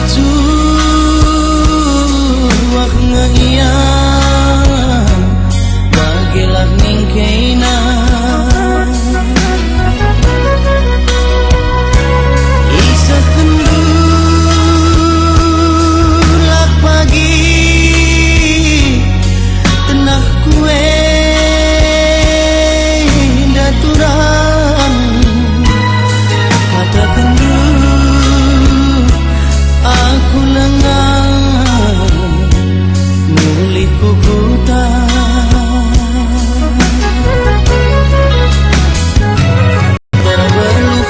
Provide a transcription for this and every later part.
waktu wak ngeiya bagilah ningkeina isa kendulak pagi tenah kue daturan mata kendul aku lengah mulih kukuta berbeluh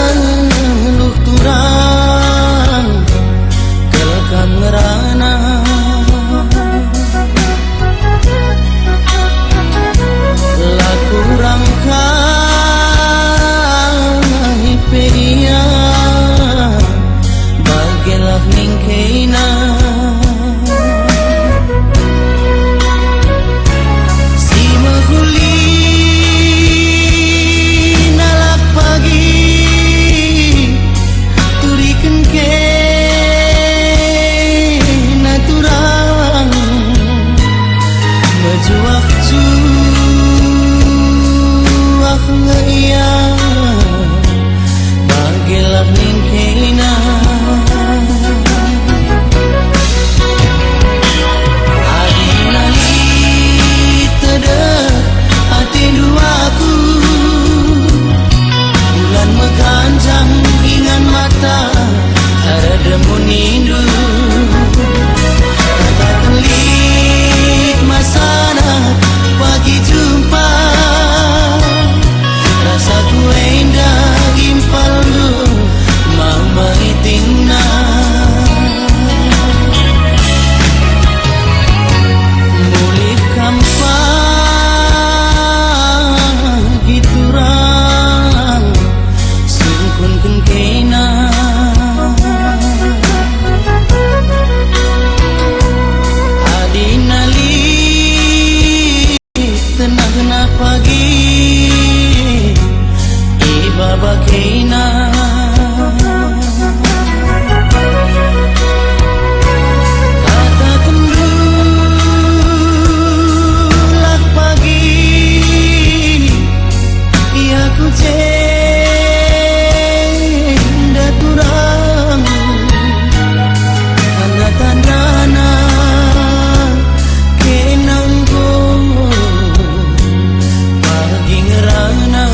beluh turang kelekam ngerana laku rangkai pedia bagilah ningkeina si mahuli nalak pagi turiken ke naturang maju waktu aku ngeiya bagilah ningkeina adinali tedeh hati duaku bulan meganjang ingan mata ada demun indu kata telik masana pagi jumpa rasaku indah impal lu mama itingna mulih kampang giturang sungkun kengkena adinali tenang pagi ibaba keina kata kendulak pagi ia ku cenda turang tanda-tandana kenangku pagi ngerana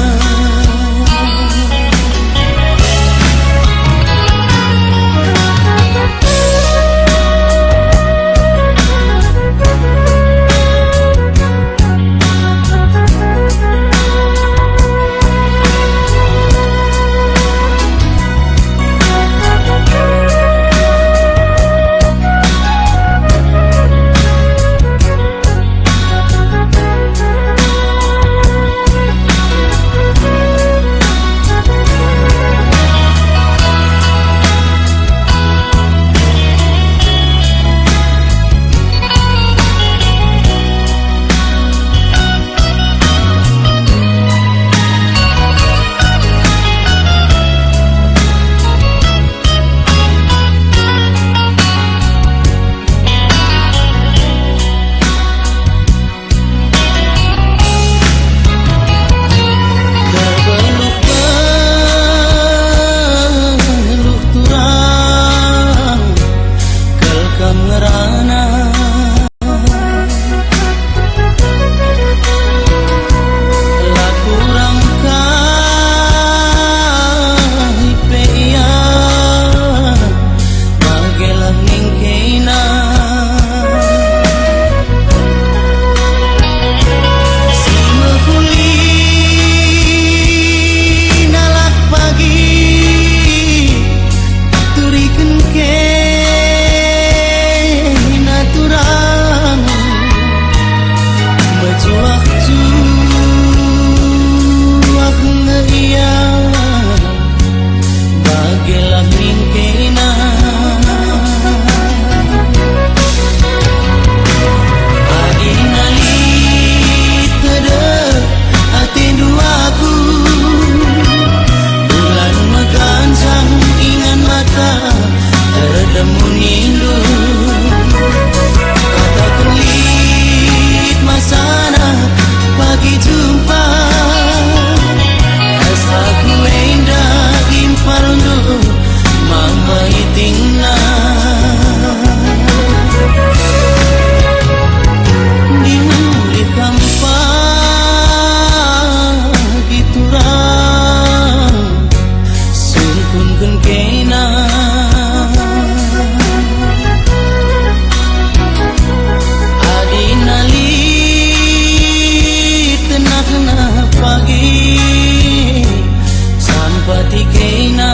hati kena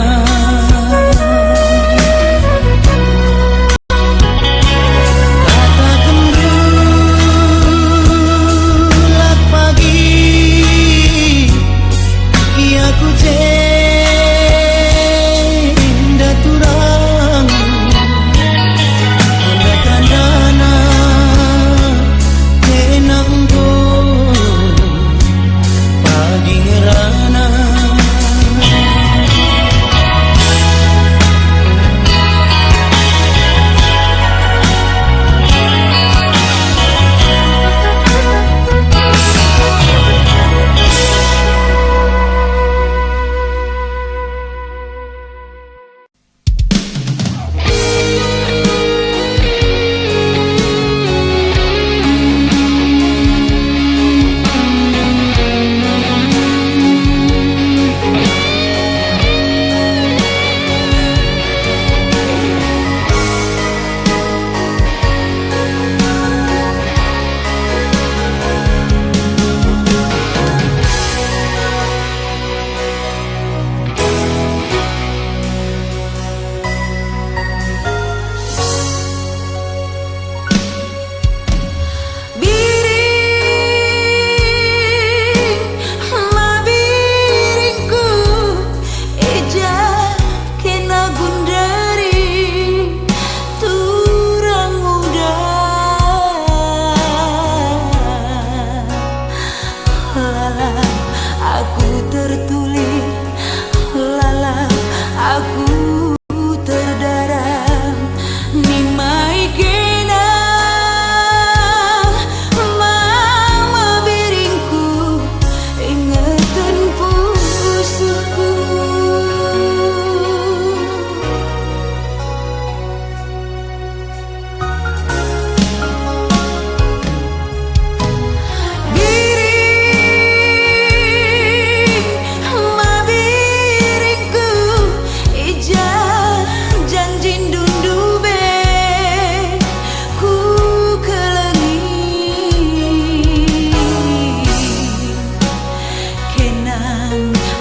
katakan bulat pagi ia ku cenda turang kondakan dana tenang go pagi ngerana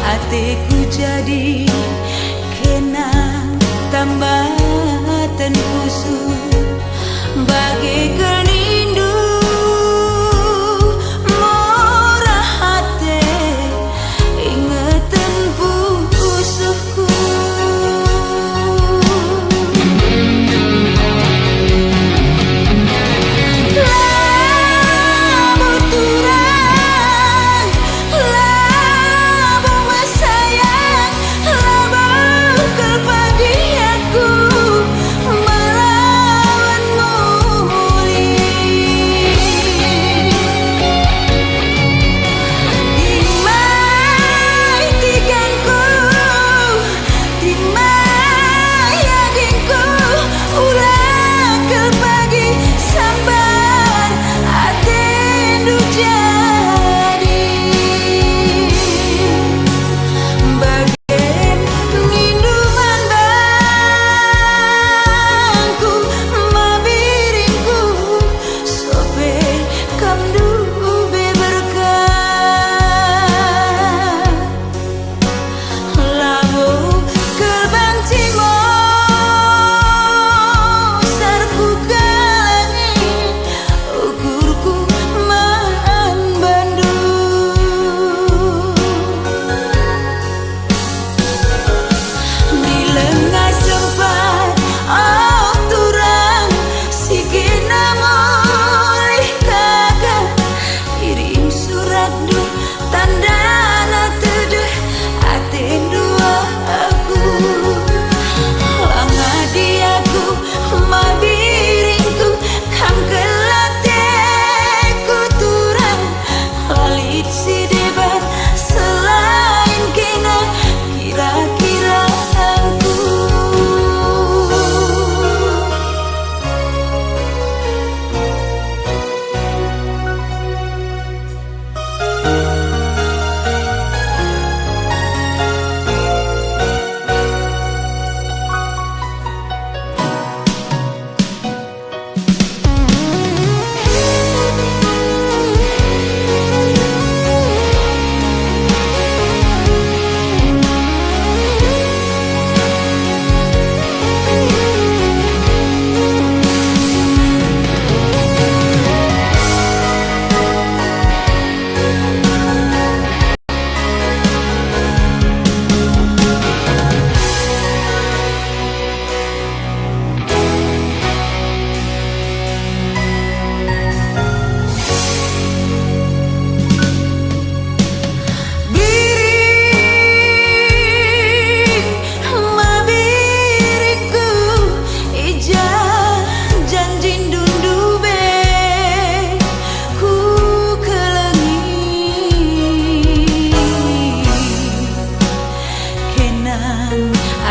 hatiku jadi kena tambatan kusut bagaikan rindu murah hati ingatan pusuhku.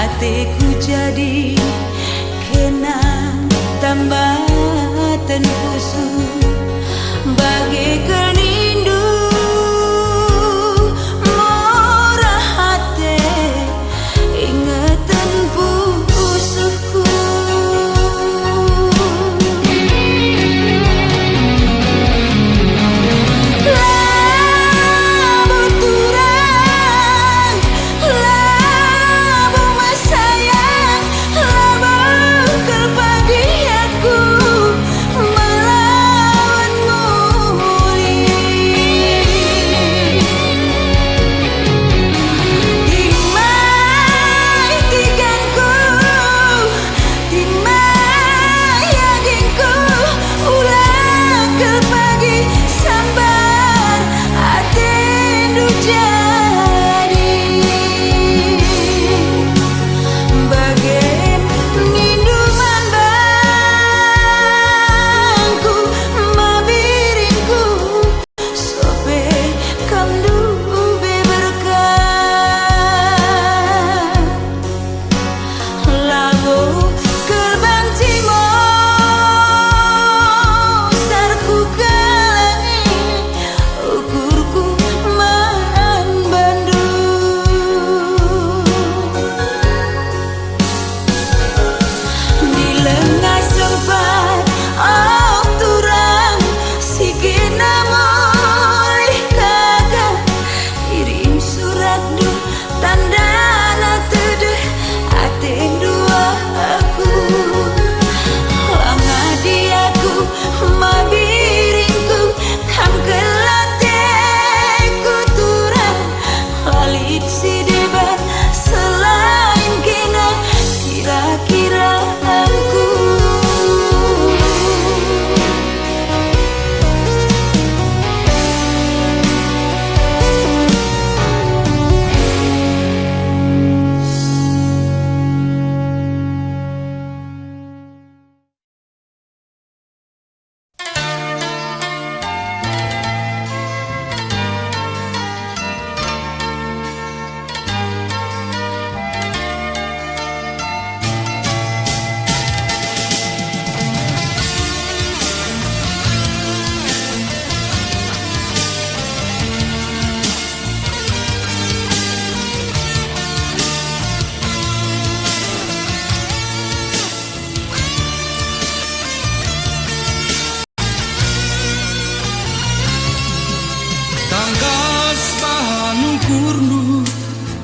hatiku jadi kena tambatan pusu bagai kenindu murah hati ingatan pusuku.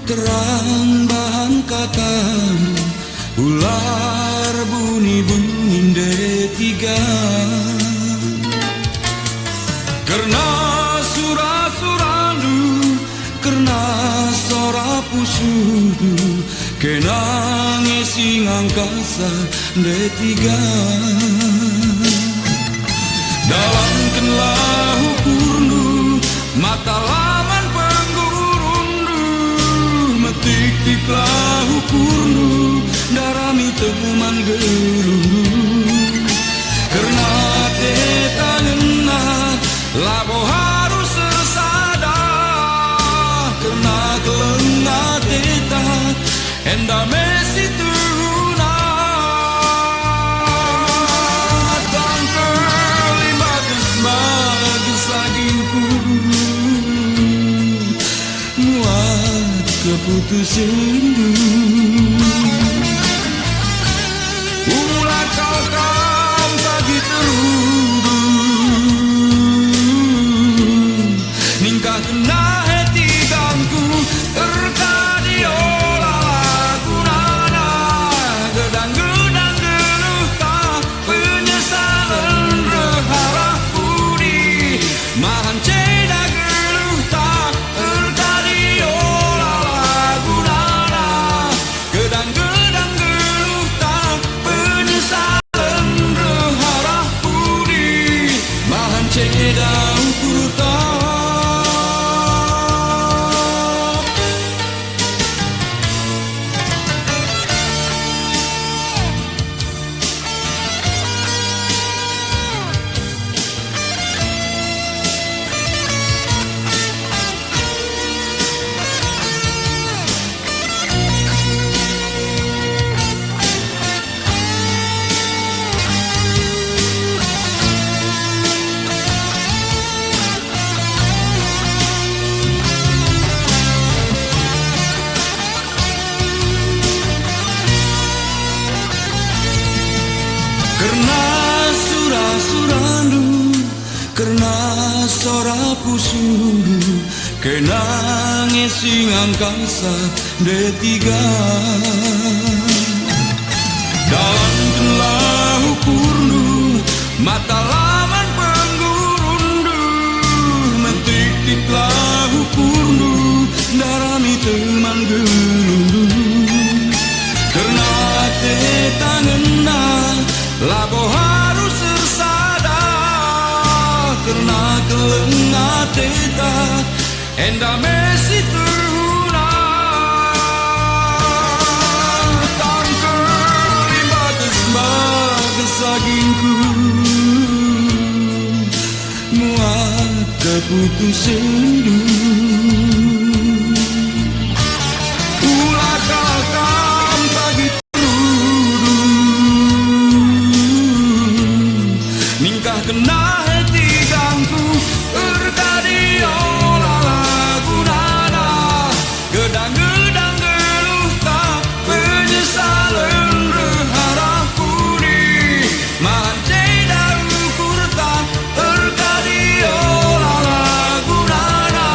terang bahan katamu ular bunyi-bunyi detiga karena surah-suralu karena sora pusudu kenang sing angkasa detiga dalam kenlah ukurnu mata laman penggurundu metik-tiklah ukurnu darami teman gelundu karena teta ngena labo harus sersada karena kelengah teta enda mesi tuhuna tangke bagus laginku muat keputusanmu ulah kau bagi terudu ningkah kena hati ganggu terkadio lagunana gedang-gedang geluta penyesalan reharap budi mahan ceda geluta terkadio lagunana gedang-gedang geluta penyesalan reharap budi sora pusuru kenange sing angkasa detiga dalam gelah ukurnu mata laman penggurundu mentikitlah ukurnu darami teman gelundu karena te tangenna labo harus sersada karena kelengah teta enda mesi terhuna tangker bagus sagingku muat keputus sendu ulah kakam pagi turun ningkah kena hati ganggu erkadio lagu nana gedang-gedang geluhta penyesalan reharap puri mancai daru kurta erkadio lagu nana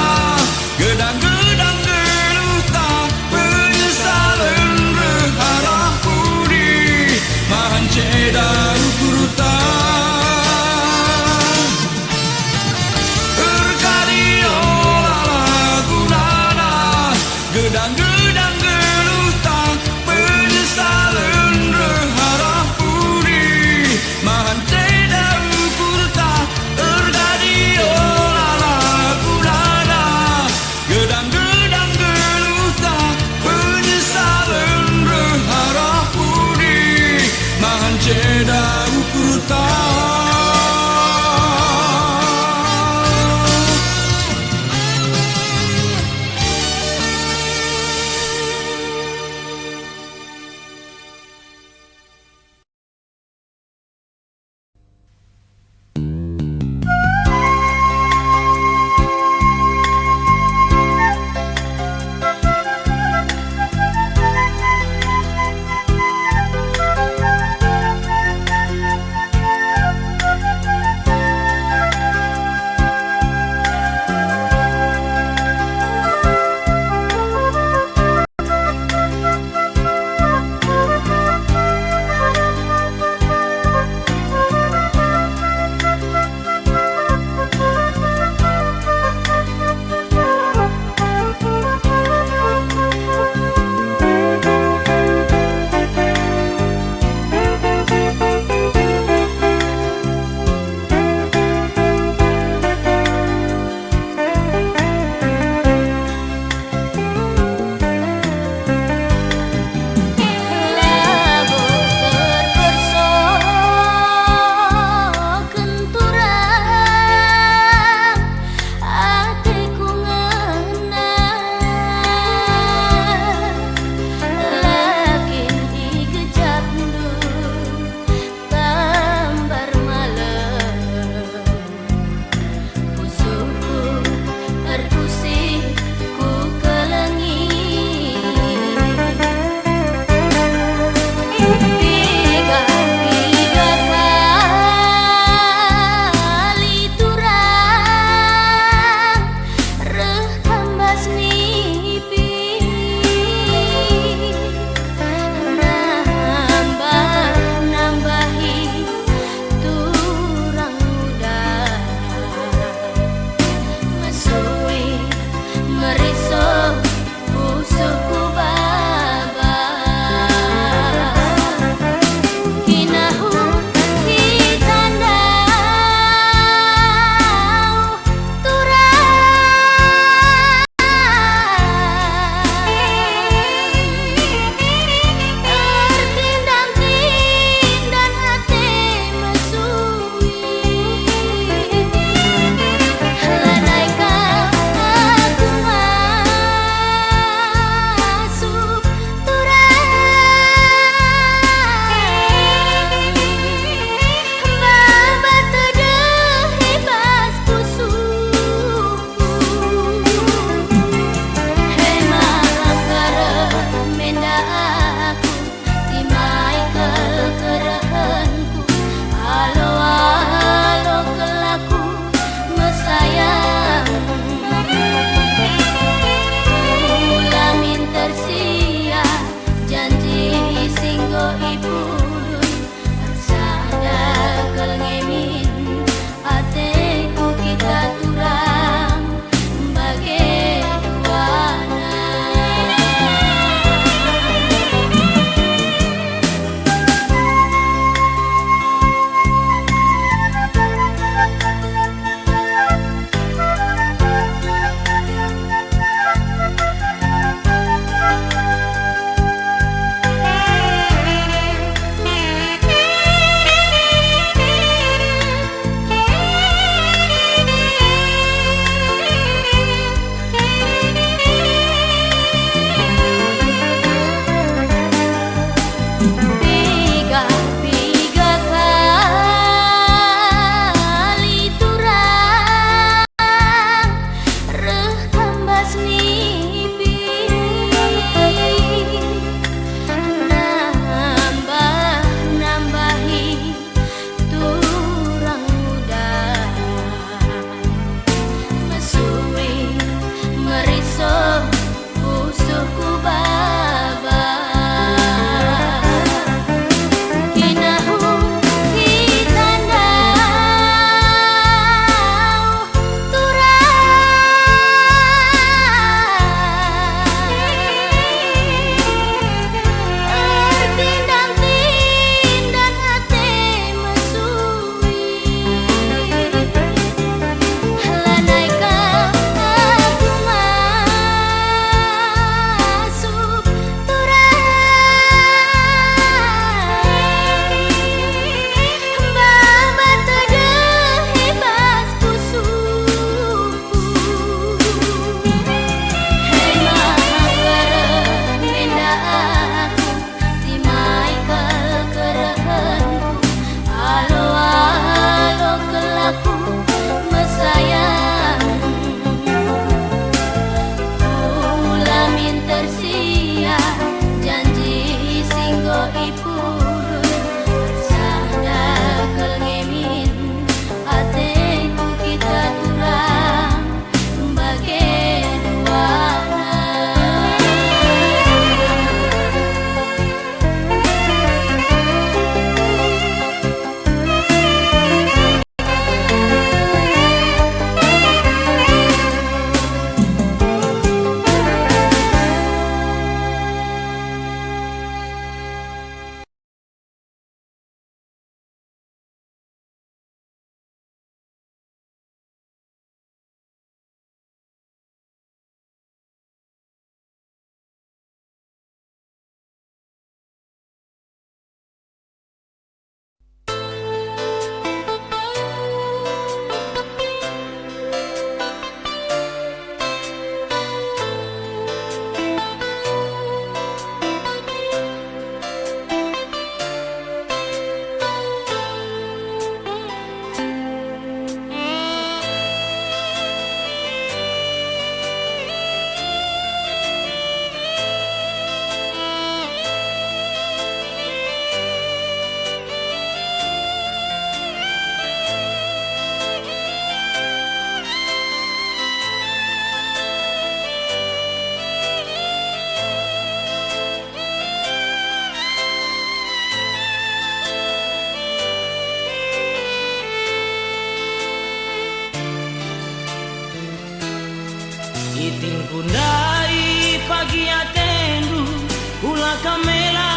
Makamela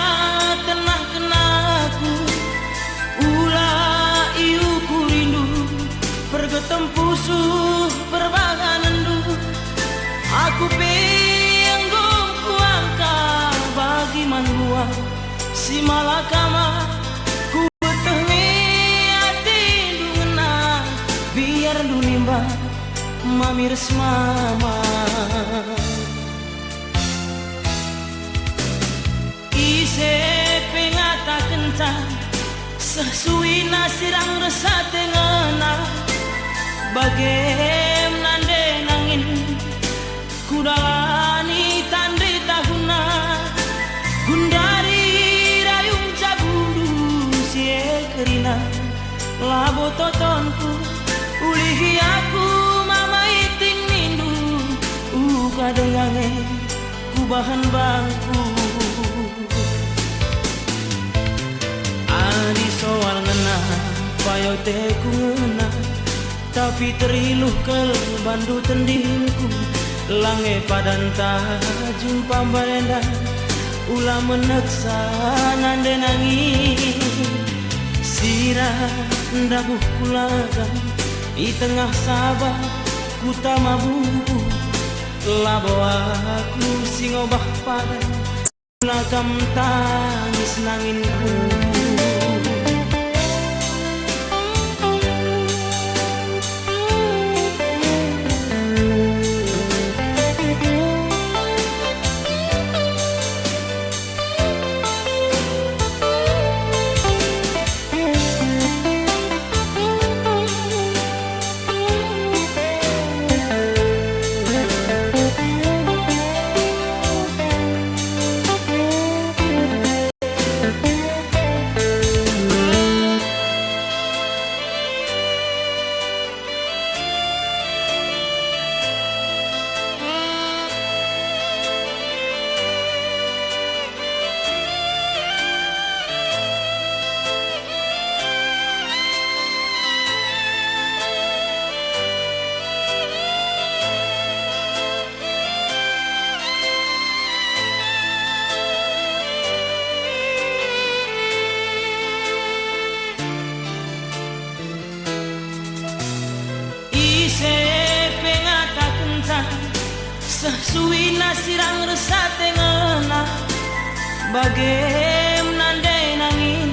tenah kenaku ulah iu ku rindu pergetempusuh perbahanandu aku penggong kuangka bagi manua si malakama ku betengi hati dungena biar dunimba mamirs mama ise pengata kencang sesuai nasirang resah tengena bagem nande nangin kudalani tandri tahuna gundari rayung cabulu sie kerina labo totonku ulihi aku mama iting nindu kadengange ku bahan bangku adi soal ngena payote ku ngena tapi teriluh kel bandu tendingku lange padanta jumpa barenda ulah meneksa nande nangis sirah ndabuh kulagan di tengah sabah ku tamabu labo aku sing obah padan lakam tangis nanginku sesuai nasirang resah tengena bagem nandai nangin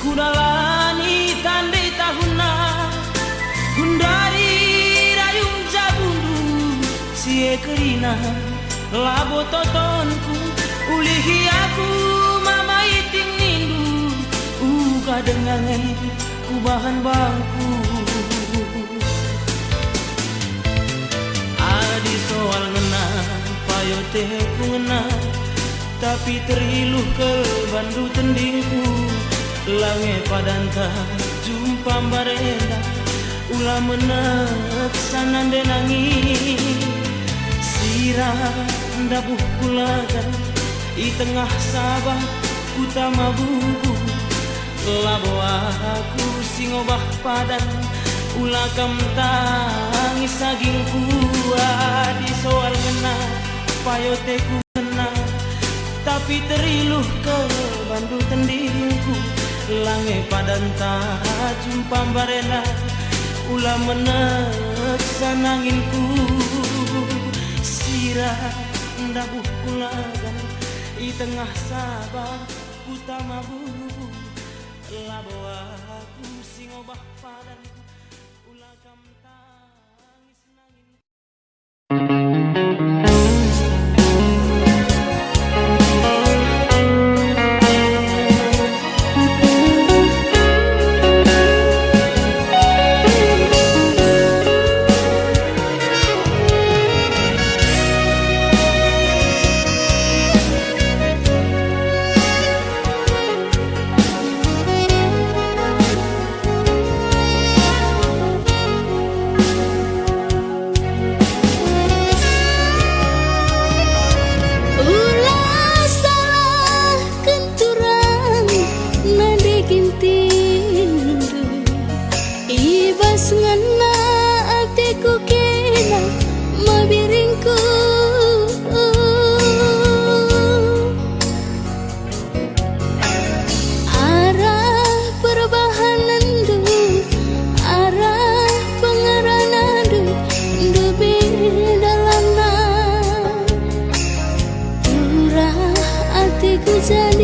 kudalani tandai tahuna gundari rayung jabundu sie kerina labo totonku ulihi aku mama iting nindu kadengange ku bahan bangku adi soal ngena payote ku ngena tapi teriluh ke bandu tendingku lange padanta jumpa barenda ulah meneksa nande nangis sirah ndabuh kulagan di tengah sabah utama bubu labo aku sing obah padan ulah kam tangis saging kuat di soal ngena payote ku ngena tapi teriluh ke bandu tendingku lange padanta jumpa barena ulah meneksa nanginku sirah ndabuh kulagan di tengah sabah utama bubu labo aku sing obah padan ulah kam tangis nangin ku jadi